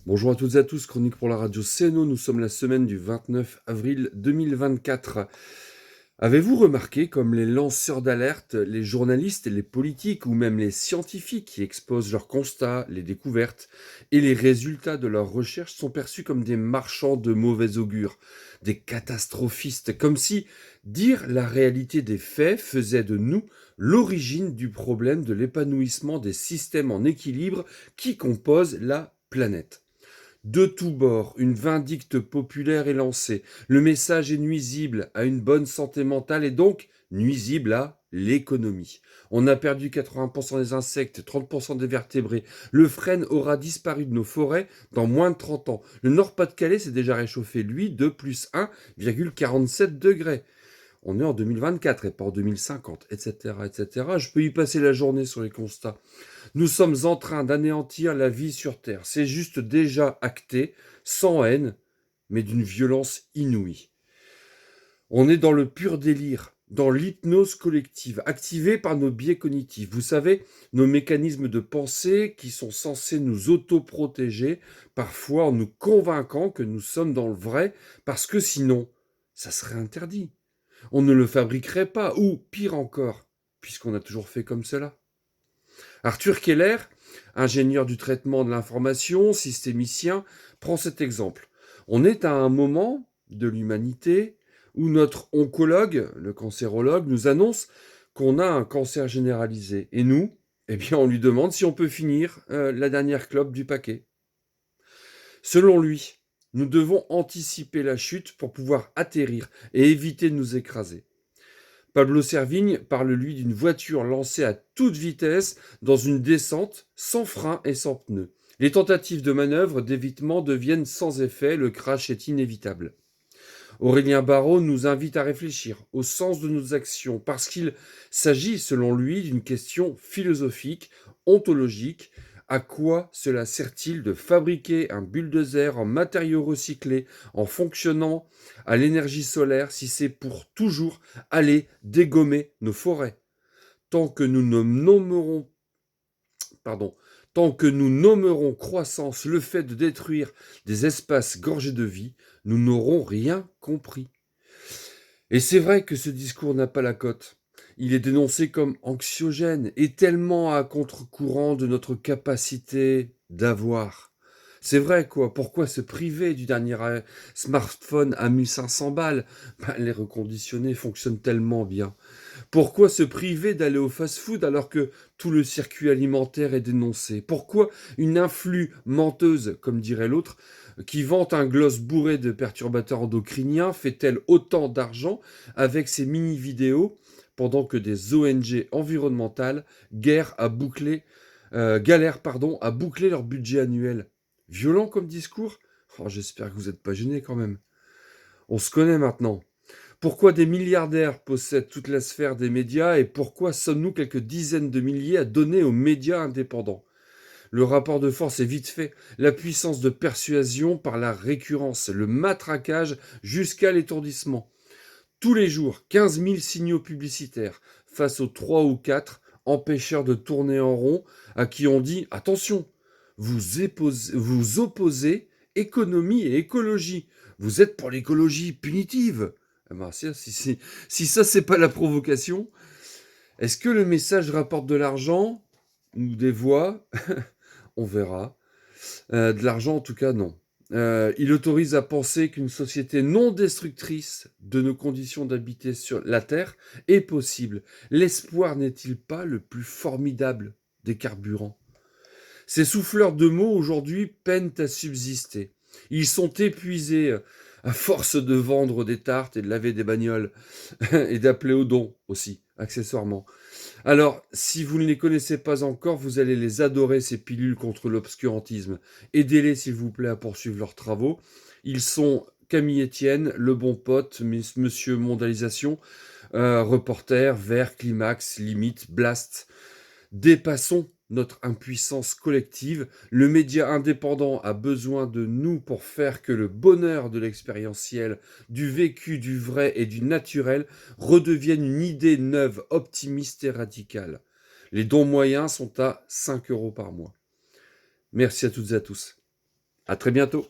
Bonjour à toutes et à tous, chronique pour la radio CNO, nous sommes la semaine du 29 avril 2024. Avez-vous remarqué comme les lanceurs d'alerte, les journalistes, les politiques ou même les scientifiques qui exposent leurs constats, les découvertes et les résultats de leurs recherches sont perçus comme des marchands de mauvais augure, des catastrophistes, comme si dire la réalité des faits faisait de nous l'origine du problème de l'épanouissement des systèmes en équilibre qui composent la planète. De tous bords, une vindicte populaire est lancée. Le message est nuisible à une bonne santé mentale et donc nuisible à l'économie. On a perdu 80% des insectes, 30% des vertébrés. Le frêne aura disparu de nos forêts dans moins de 30 ans. Le Nord-Pas-de-Calais s'est déjà réchauffé, lui, de plus 1,47 degrés. On est en 2024 et pas en 2050, etc., etc. Je peux y passer la journée sur les constats. Nous sommes en train d'anéantir la vie sur Terre. C'est juste déjà acté, sans haine, mais d'une violence inouïe. On est dans le pur délire, dans l'hypnose collective, activée par nos biais cognitifs. Vous savez, nos mécanismes de pensée qui sont censés nous autoprotéger, parfois en nous convainquant que nous sommes dans le vrai, parce que sinon, ça serait interdit. On ne le fabriquerait pas, ou pire encore, puisqu'on a toujours fait comme cela. Arthur Keller, ingénieur du traitement de l'information, systémicien, prend cet exemple. On est à un moment de l'humanité où notre oncologue, le cancérologue, nous annonce qu'on a un cancer généralisé. Et nous, eh bien, on lui demande si on peut finir la dernière clope du paquet. Selon lui, nous devons anticiper la chute pour pouvoir atterrir et éviter de nous écraser. Pablo Servigne parle, lui, d'une voiture lancée à toute vitesse dans une descente, sans frein et sans pneus. Les tentatives de manœuvre d'évitement deviennent sans effet, le crash est inévitable. Aurélien Barraud nous invite à réfléchir au sens de nos actions, parce qu'il s'agit, selon lui, d'une question philosophique, ontologique. À quoi cela sert-il de fabriquer un bulldozer en matériaux recyclés, en fonctionnant à l'énergie solaire, si c'est pour toujours aller dégommer nos forêts? Tant que nous ne nommerons pardon, tant que nous nommerons croissance le fait de détruire des espaces gorgés de vie, nous n'aurons rien compris. Et c'est vrai que ce discours n'a pas la cote. Il est dénoncé comme anxiogène et tellement à contre-courant de notre capacité d'avoir. C'est vrai quoi, pourquoi se priver du dernier smartphone à 1500 balles? Les reconditionnés fonctionnent tellement bien. Pourquoi se priver d'aller au fast-food alors que tout le circuit alimentaire est dénoncé? Pourquoi une influe menteuse, comme dirait l'autre, qui vante un gloss bourré de perturbateurs endocriniens fait-elle autant d'argent avec ses mini-vidéos pendant que des ONG environnementales galèrent à boucler leur budget annuel? Violent comme discours? Oh, j'espère que vous n'êtes pas gênés quand même. On se connaît maintenant. Pourquoi des milliardaires possèdent toute la sphère des médias et pourquoi sommes-nous quelques dizaines de milliers à donner aux médias indépendants? Le rapport de force est vite fait. La puissance de persuasion par la récurrence, le matraquage jusqu'à l'étourdissement. Tous les jours, 15 000 signaux publicitaires face aux 3 ou 4 empêcheurs de tourner en rond à qui on dit attention, vous opposez économie et écologie. Vous êtes pour l'écologie punitive. Eh ben, si ça, c'est pas la provocation, est-ce que le message rapporte de l'argent ou des voix? On verra. De l'argent, en tout cas, non. Il autorise à penser qu'une société non destructrice de nos conditions d'habiter sur la Terre est possible. L'espoir n'est-il pas le plus formidable des carburants? Ces souffleurs de mots aujourd'hui peinent à subsister. Ils sont épuisés à force de vendre des tartes et de laver des bagnoles et d'appeler au don aussi, accessoirement. Alors, si vous ne les connaissez pas encore, vous allez les adorer, ces pilules contre l'obscurantisme. Aidez-les, s'il vous plaît, à poursuivre leurs travaux. Ils sont Camille Etienne, Le Bon Pote, Monsieur Mondialisation, Reporter, Vert, Climax, Limite, Blast. Dépassons notre impuissance collective. Le média indépendant a besoin de nous pour faire que le bonheur de l'expérientiel, du vécu, du vrai et du naturel redevienne une idée neuve, optimiste et radicale. Les dons moyens sont à 5 € par mois. Merci à toutes et à tous. À très bientôt.